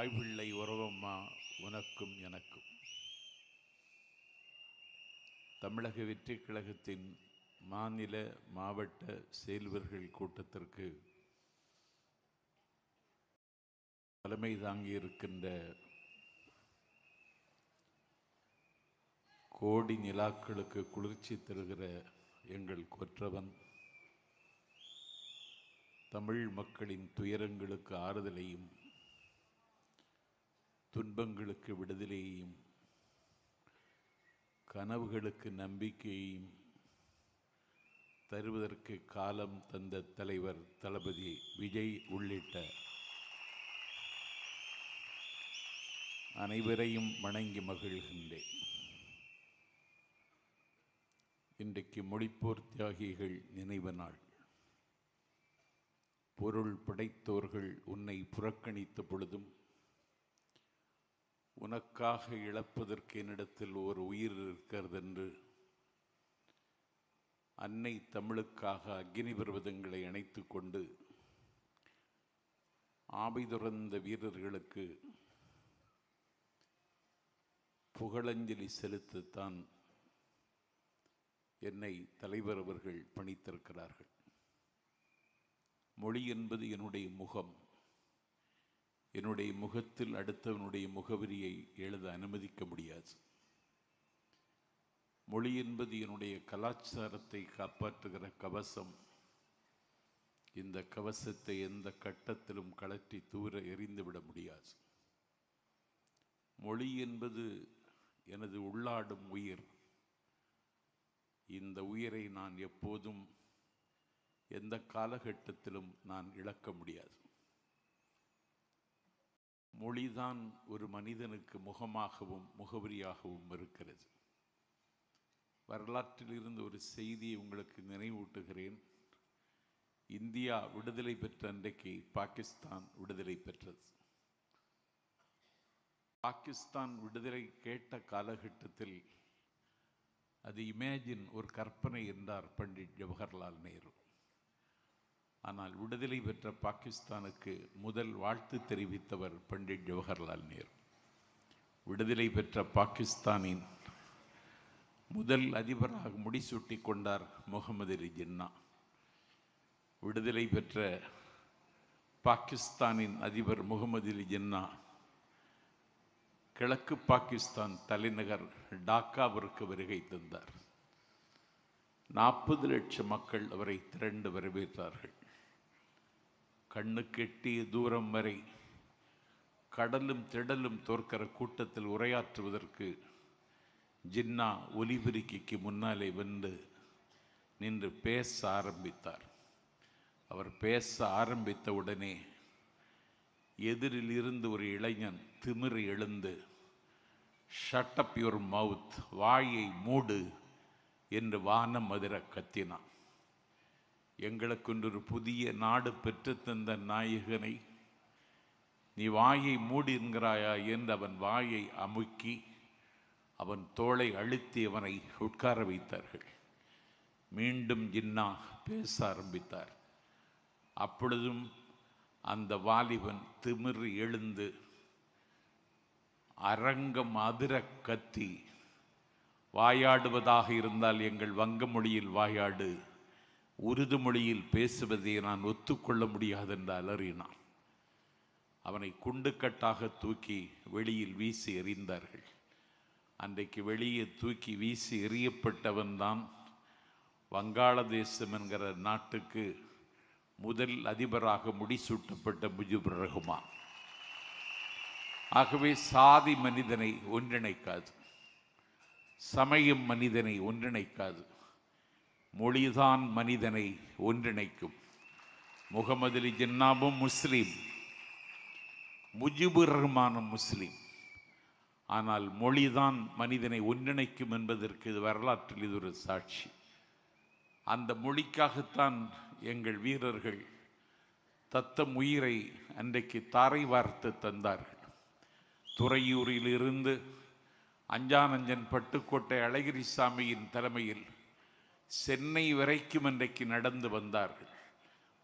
தாய்பிள்ளை உறவம்மா உனக்கும் எனக்கும். தமிழக வெற்றி கழகத்தின் மாநில மாவட்ட செயல்வர்கள் கூட்டத்திற்கு தலைமை தாங்கியிருக்கின்ற கோடி நிலாக்களுக்கு குளிர்ச்சி தருகிற எங்கள் கொற்றவன், தமிழ் மக்களின் துயரங்களுக்கு ஆறுதலையும் துன்பங்களுக்கு விடுதலையையும் கனவுகளுக்கு நம்பிக்கையையும் தருவதற்கு காலம் தந்த தலைவர் தளபதி விஜய் உள்ளிட்ட அனைவரையும் வணங்கி மகிழ்கின்றேன். இன்றைக்கு மொழிப்போர் தியாகிகள் நினைவு நாள். பொருள் படைத்தோர்கள் உன்னை புறக்கணித்த பொழுதும் உனக்காக இழப்பதற்கு என்னிடத்தில் ஒரு உயிர் இருக்கிறது என்று அன்னை தமிழுக்காக அக்னி பர்வதங்களை அணைத்து கொண்டு ஆபை துறந்த வீரர்களுக்கு புகழஞ்சலி செலுத்தத்தான் என்னை தலைவர் அவர்கள் பணித்திருக்கிறார்கள். மொழி என்பது என்னுடைய முகம். என்னுடைய முகத்தில் அடுத்தவனுடைய முகவரியை எழுத அனுமதிக்க முடியாது. மொழி என்பது என்னுடைய கலாச்சாரத்தை காப்பாற்றுகிற கவசம். இந்த கவசத்தை எந்த கட்டத்திலும் கழற்றி தூர எறிந்துவிட முடியாது. மொழி என்பது எனது உள்ளாடும் உயிர். இந்த உயிரை நான் எப்போதும் எந்த காலகட்டத்திலும் நான் இழக்க முடியாது. மொழிதான் ஒரு மனிதனுக்கு முகமாகவும் முகவரியாகவும் இருக்கிறது. வரலாற்றில் இருந்து ஒரு செய்தியை உங்களுக்கு நினைவூட்டுகிறேன். இந்தியா விடுதலை பெற்ற அன்றைக்கு பாகிஸ்தான் விடுதலை பெற்றது. பாகிஸ்தான் விடுதலை கேட்ட காலகட்டத்தில் அது இமேஜின், ஒரு கற்பனை என்றார் பண்டிட் ஜவஹர்லால் நேரு. ஆனால் விடுதலை பெற்ற பாகிஸ்தானுக்கு முதல் வாழ்த்து தெரிவித்தவர் பண்டிட் ஜவஹர்லால் நேரு. விடுதலை பெற்ற பாகிஸ்தானின் முதல் அதிபராக முடிசூட்டி கொண்டார் முகமது அலி ஜின்னா. விடுதலை பெற்ற பாகிஸ்தானின் அதிபர் முகமது அலி ஜின்னா கிழக்கு பாகிஸ்தான் தலைநகர் டாக்காவிற்கு வருகை தந்தார். 40 லட்சம் மக்கள் அவரை திரண்டு வரவேற்றார்கள். கண்ணுக்கெட்டிய தூரம் வரை கடலும் திடலும் தோற்கிற கூட்டத்தில் உரையாற்றுவதற்கு ஜின்னா ஒலிபெருக்கிக்கு முன்னாலே வந்து நின்று பேச ஆரம்பித்தார். அவர் பேச ஆரம்பித்த உடனே எதிரில் இருந்து ஒரு இளைஞன் திமிரு எழுந்து, ஷட் அப் யுவர் மவுத், வாயை மூடு என்று வானம் அதிர கத்தினான். எங்களுக்கு ஒரு புதிய நாடு பெற்றுத்தந்த நாயகனை நீ வாயை மூடி என்கிறாயா என்று அவன் வாயை அமுக்கி அவன் தோளை அழுத்தி அவனை உட்கார வைத்தார்கள். மீண்டும் ஜின்னா பேச ஆரம்பித்தார். அப்பொழுதும் அந்த வாலிபன் திமிரு எழுந்து அரங்கம் அதிர கத்தி, வாயாடுவதாக இருந்தால் எங்கள் வங்க மொழியில் வாயாடு, உருது மொழியில் பேசுவதை நான் ஒத்துக்கொள்ள முடியாது என்று அலறினான். அவனை குண்டுக்கட்டாக தூக்கி வெளியில் வீசி எறிந்தார்கள். அன்றைக்கு வெளியே தூக்கி வீசி எறியப்பட்டவன்தான் வங்காளதேசம் என்கிற நாட்டுக்கு முதல் அதிபராக முடிசூட்டப்பட்ட முஜிபுர் ரஹ்மான். ஆகவே சாதி மனிதனை ஒன்றிணைக்காது, சமயம் மனிதனை ஒன்றிணைக்காது, மொழிதான் மனிதனை ஒன்றிணைக்கும். முகமது அலி ஜின்னாவும் முஸ்லீம், முஜிபுர் ரஹ்மானும் முஸ்லீம். ஆனால் மொழிதான் மனிதனை ஒன்றிணைக்கும் என்பதற்கு வரலாற்றில் இது ஒரு சாட்சி. அந்த மொழிக்காகத்தான் எங்கள் வீரர்கள் தத்தம் உயிரை அன்றைக்கு தாரை வார்த்து தந்தார்கள். துறையூரிலிருந்து அஞ்சானஞ்சன் பட்டுக்கோட்டை அழகிரிசாமியின் தலைமையில் சென்னை வரைக்கும் அன்றைக்கு நடந்து வந்தார்கள்.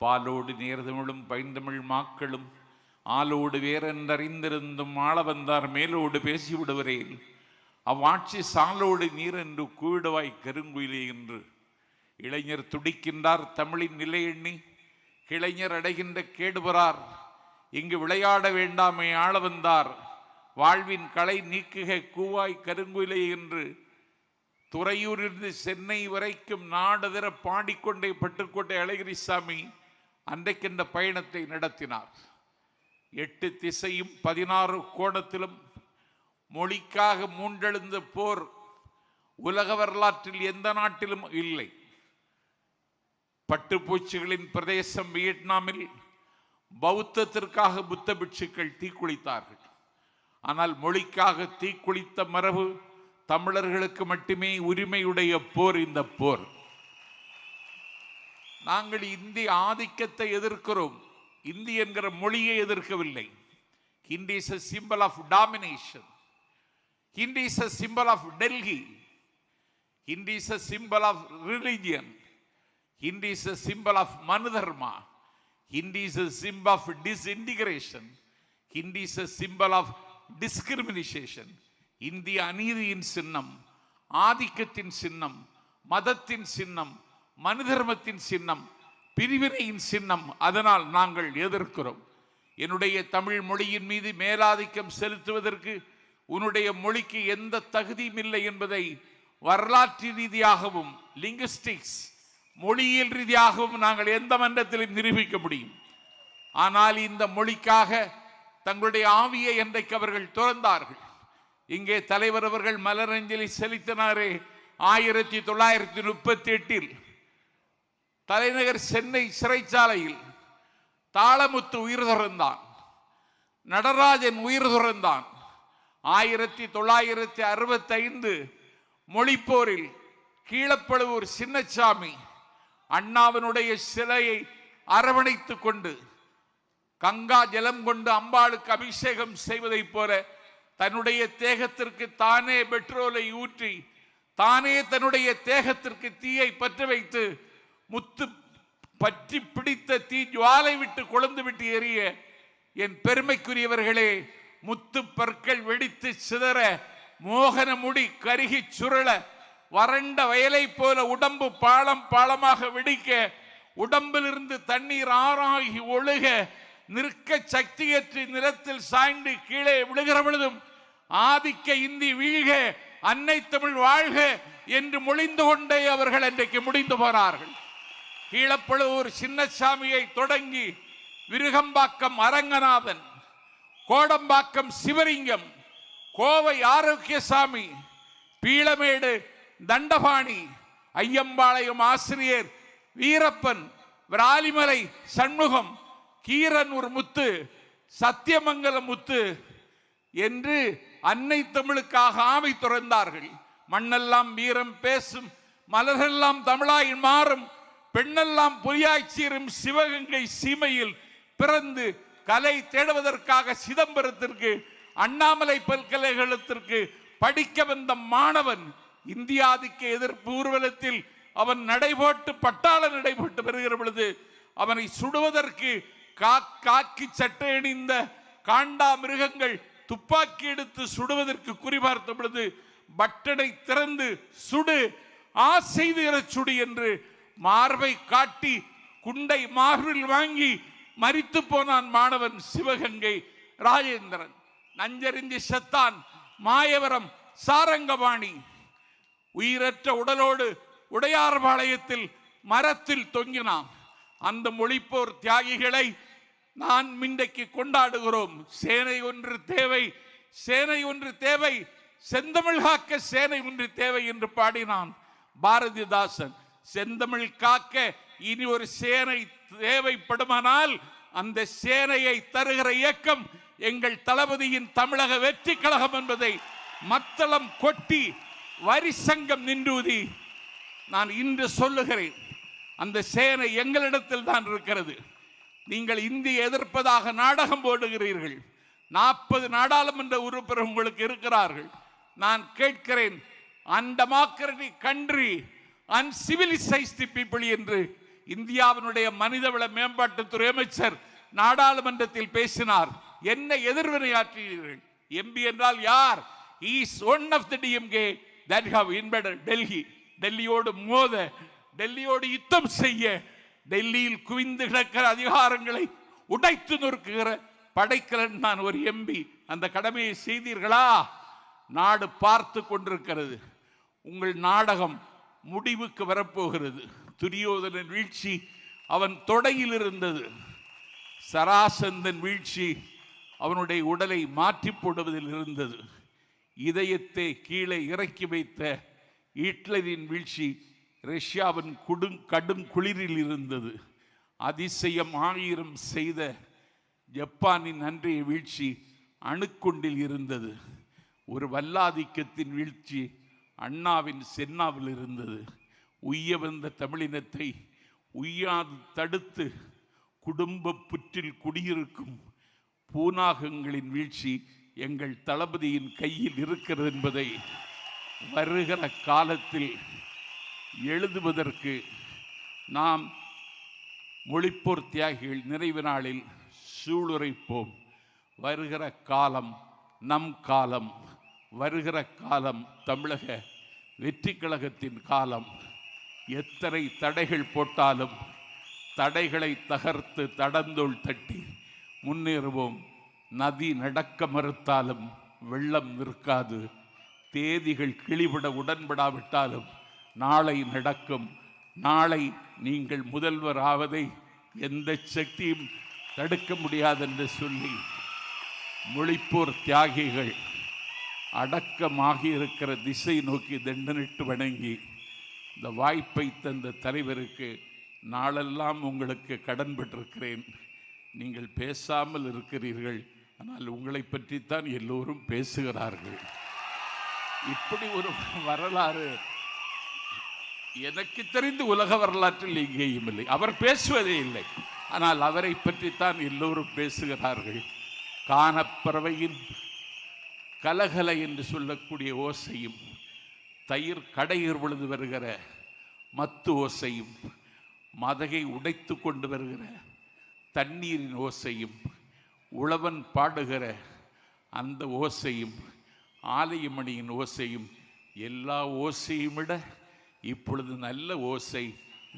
பாலோடு நேர்தமிழும் பைந்தமிழ் மாக்களும் ஆளோடு வேறென்றறிந்திருந்தும் ஆள வந்தார் மேலோடு பேசிவிடுவரேன், அவ்வாட்சி சாலோடு நீர் என்று கூவிடுவாய் கருங்குயிலே என்று. இளைஞர் துடிக்கின்றார் தமிழின் நிலை எண்ணி, கிளைஞர் அடைகின்ற கேடுபறார். இங்கு விளையாட வேண்டாமே ஆள வந்தார், வாழ்வின் களை நீக்குக கூவாய் கருங்குயிலே என்று. துறையூரிலிருந்து சென்னை வரைக்கும் நாடதர பாடிக்கொண்டே பட்டுக்கோட்டை அழகிரிசாமி அன்றைக்கின்ற பயணத்தை நடத்தினார். 8 திசையும் 16 கோணத்திலும் மொழிக்காக மூண்டெழுந்த போர் உலக வரலாற்றில் எந்த நாட்டிலும் இல்லை. பட்டுப்பூச்சிகளின் பிரதேசம் வியட்நாமில் பௌத்தத்திற்காக புத்த பிட்சுக்கள் தீக்குளித்தார்கள். ஆனால் மொழிக்காக தீக்குளித்த மரபு தமிழர்களுக்கு மட்டுமே உரிமையுடைய போர் இந்த போர். நாங்கள் இந்திய ஆதிக்கத்தை எதிர்க்கிறோம், இந்தி என்கிற மொழியை எதிர்க்கவில்லை. Hindi is a symbol of domination. Hindi is a symbol of Delhi. Hindi is a symbol of religion. Hindi is a symbol of Manudharma. Hindi is a symbol of disintegration. Hindi is a symbol of discrimination. இந்திய அநீதியின் சின்னம், ஆதிக்கத்தின் சின்னம், மதத்தின் சின்னம், மனுதர்மத்தின் சின்னம், பிரிவினையின் சின்னம். அதனால் நாங்கள் எதிர்க்கிறோம். என்னுடைய தமிழ் மொழியின் மீது மேலாதிக்கம் செலுத்துவதற்கு உன்னுடைய மொழிக்கு எந்த தகுதியும் இல்லை என்பதை வரலாற்று ரீதியாகவும் லிங்குஸ்டிக்ஸ் மொழியியல் ரீதியாகவும் நாங்கள் எந்த மன்றத்திலும் நிரூபிக்க முடியும். ஆனால் இந்த மொழிக்காக தங்களுடைய ஆவியை என்றைக்கு அவர்கள் துறந்தார்கள். இங்கே தலைவர் அவர்கள் மலரஞ்சலி செலுத்தினாரே 1938 தலைநகர் சென்னை சிறைச்சாலையில் தாளமுத்து உயிர் துறந்தான், நடராஜன் உயிர் துறந்தான். 1965 மொழிப்போரில் கீழப்பழுவூர் சின்னசாமி அண்ணாவினுடைய சிலையை அரவணைத்துக் கொண்டு கங்கா ஜலம் கொண்டு அம்பாளுக்கு அபிஷேகம் செய்வதைப் போல தன்னுடைய தேகத்திற்கு தானே பெட்ரோலை ஊற்றி தானே தன்னுடைய தேகத்திற்கு தீயை பற்ற வைத்து முத்து பற்றி பிடித்த தீ ஜுவாலை விட்டு கொழுந்து விட்டு எரிய என் பெருமைக்குரியவர்களே, முத்து பற்கள் வெடித்து சிதற, மோகன முடி கருகி சுருள, வறண்ட வயலை போல உடம்பு பாலம் பாலமாக வெடிக்க, உடம்பிலிருந்து தண்ணீர் ஆறாகி ஒழுக, நிற்க சக்தியற்று நிலத்தில் சாய்ந்து கீழே விழுகிற பொழுதும் ஆதிக்க இந்தி வீழ்க, அன்னை தமிழ் வாழ்க என்று மொழிந்து கொண்டே அவர்கள் அன்றைக்கு முடிந்து போனார்கள். கீழப்பழுவூர் சின்னசாமியை தொடங்கி விருகம்பாக்கம் அரங்கநாதன், கோடம்பாக்கம் சிவலிங்கம், கோவை ஆரோக்கியசாமி, பீளமேடு தண்டபாணி, ஐயம்பாளையம் ஆசிரியர் வீரப்பன், விராலிமலை சண்முகம், கீரனூர் முத்து, சத்தியமங்கலம் முத்து என்று அன்னை தமிழுக்காக ஆவி துறந்தார்கள். மண்ணெல்லாம் வீரம் பேசும், மலரெல்லாம் தமிழாய் மாறும், பெண்ணெல்லாம் பொய்யாய்ச்சீரும் சிவகங்கை சீமையில் பிறந்து கலை தேடுவதற்காக சிதம்பரத்திற்கு அண்ணாமலை பல்கலைக்கழகத்திற்கு படிக்க வந்த மாணவன் இந்தியாதிக்க எதிர்ப்பு ஊர்வலத்தில் அவன் நடைபோட்டு பட்டாள நடைபோட்டு வருகிற பொழுது அவனை சுடுவதற்கு காக்கி சட்டை அணிந்த காண்டா மிருகங்கள் துப்பாக்கி எடுத்து சுடுவதற்கு குறிபார்த்த பொழுது பட்டனை திறந்து சுடு, ஆசெய்து சுடு என்று மார்பை காட்டி குண்டை மார்பில் வாங்கி மரித்து போனான் மாணவன் சிவகங்கை ராஜேந்திரன். நஞ்சறிந்தி செத்தான் மாயவரம் சாரங்கபாணி. உயிரற்ற உடலோடு உடையார்பாளையத்தில் மரத்தில் தொங்கினான். அந்த மொழிப்போர் தியாகிகளை நான் இன்றைக்கு கொண்டாடுகிறோம். சேனை ஒன்று தேவை, சேனை ஒன்று தேவை, செந்தமிழ் காக்க சேனை ஒன்று தேவை என்று பாடினான் பாரதிதாசன். செந்தமிழ் காக்க இனி ஒரு சேனை தேவைப்படுமானால் அந்த சேனையை தருகிற இயக்கம் எங்கள் தளபதியின் தமிழக வெற்றி கழகம் என்பதை மத்தளம் கொட்டி வரி சங்கம் நின்றூதி நான் இன்று சொல்லுகிறேன். அந்த சேனை எங்களிடத்தில் தான் இருக்கிறது. நீங்கள் இந்திய எதிர்ப்பதாக நாடகம் போடுகிறீர்கள். 40 நாடாளுமன்ற உறுப்பினர் உங்களுக்கு இருக்கிறார்கள். நான் கேட்கிறேன், அன்டெமோக்ராட்டிக் கண்ட்ரி, அன்சிவிலைஸ்டு பீப்புள் என்று இந்தியாவினுடைய மனிதவள மேம்பாட்டுத்துறை அமைச்சர் நாடாளுமன்றத்தில் பேசினார். என்ன எதிர்வினையாற்றினீர்கள்? எம்பி என்றால் யார்? Is one of the DMK that how invaded Delhi. டெல்லியோடு மோத, டெல்லியோடு யுத்தம் செய்ய, டெல்லியில் குவிந்து கிடக்கிற அதிகாரங்களை உடைத்து நொறுக்குகிற படைக்கலன் நான் ஒரு எம்பி. அந்த கடமையை செய்தீர்களா? நாடு பார்த்து கொண்டிருக்கிறது. உங்கள் நாடகம் முடிவுக்கு வரப்போகிறது. துரியோதனன் வீழ்ச்சி அவன் தொடையில் இருந்தது. சராசந்தன் வீழ்ச்சி அவனுடைய உடலை மாற்றி போடுவதில் இருந்தது. இதயத்தை கீழே இறக்கி வைத்த ஹிட்லரின் வீழ்ச்சி ரஷ்யாவின் கடும் குளிரில் இருந்தது. அதிசயம் 1000 செய்த ஜப்பானின் அன்றைய வீழ்ச்சி அணுக்குண்டில் இருந்தது. ஒரு வல்லாதிக்கத்தின் வீழ்ச்சி அண்ணாவின் சென்னாவில் இருந்தது. உய்ய வந்த தமிழினத்தை உய்யாது தடுத்து குடும்ப புற்றில் குடியிருக்கும் பூனாகங்களின் வீழ்ச்சி எங்கள் தளபதியின் கையில் இருக்கிறது என்பதை வருகிற காலத்தில் எழுதுவதற்கு நாம் மொழிப்போர் தியாகிகள் நிறைவு நாளில் சூளுரைப்போம். வருகிற காலம் நம் காலம். வருகிற காலம் தமிழக வெற்றி கழகத்தின் காலம். எத்தனை தடைகள் போட்டாலும் தடைகளை தகர்த்து தடந்தோள் தட்டி முன்னேறுவோம். நதி நடக்க மறுத்தாலும் வெள்ளம் நிற்காது. தேதிகள் கிளிவிட உடன்படாவிட்டாலும் நாளை நடக்கும். நாளை நீங்கள் முதல்வர் ஆவதை எந்த சக்தியும் தடுக்க முடியாது என்று சொல்லி மொழிப்போர் தியாகிகள் அடக்கமாகி இருக்கிற திசை நோக்கி தண்டனிட்டு வணங்கி இந்த வாய்ப்பை தந்த தலைவருக்கு நாளெல்லாம் உங்களுக்கு கடன் பெற்றிருக்கிறேன். நீங்கள் பேசாமல் இருக்கிறீர்கள், ஆனால் உங்களை பற்றித்தான் எல்லோரும் பேசுகிறார்கள். இப்படி ஒரு வரலாறு எனக்கு தெரிந்து உலக வரலாற்றில் எங்கேயும் இல்லை. அவர் பேசுவதே இல்லை, ஆனால் அவரை பற்றித்தான் எல்லோரும் பேசுகிறார்கள். கானப்பறவையின் கலகலை என்று சொல்லக்கூடிய ஓசையும், தயிர் கடையில் விழுந்து வருகிற மத்து ஓசையும், மதகை உடைத்து கொண்டு வருகிற தண்ணீரின் ஓசையும், உழவன் பாடுகிற அந்த ஓசையும், ஆலயமணியின் ஓசையும், எல்லா ஓசையும் விட இப்பொழுது நல்ல ஓசை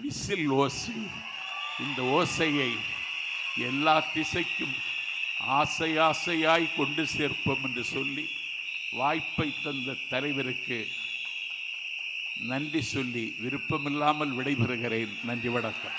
விசில் ஓசை. இந்த ஓசையை எல்லா திசைக்கும் ஆசை ஆசையாய் கொண்டு சேர்ப்போம் என்று சொல்லி வாய்ப்பை தந்த தலைவருக்கு நன்றி சொல்லி விருப்பமில்லாமல் விடைபெறுகிறேன். நன்றி, வணக்கம்.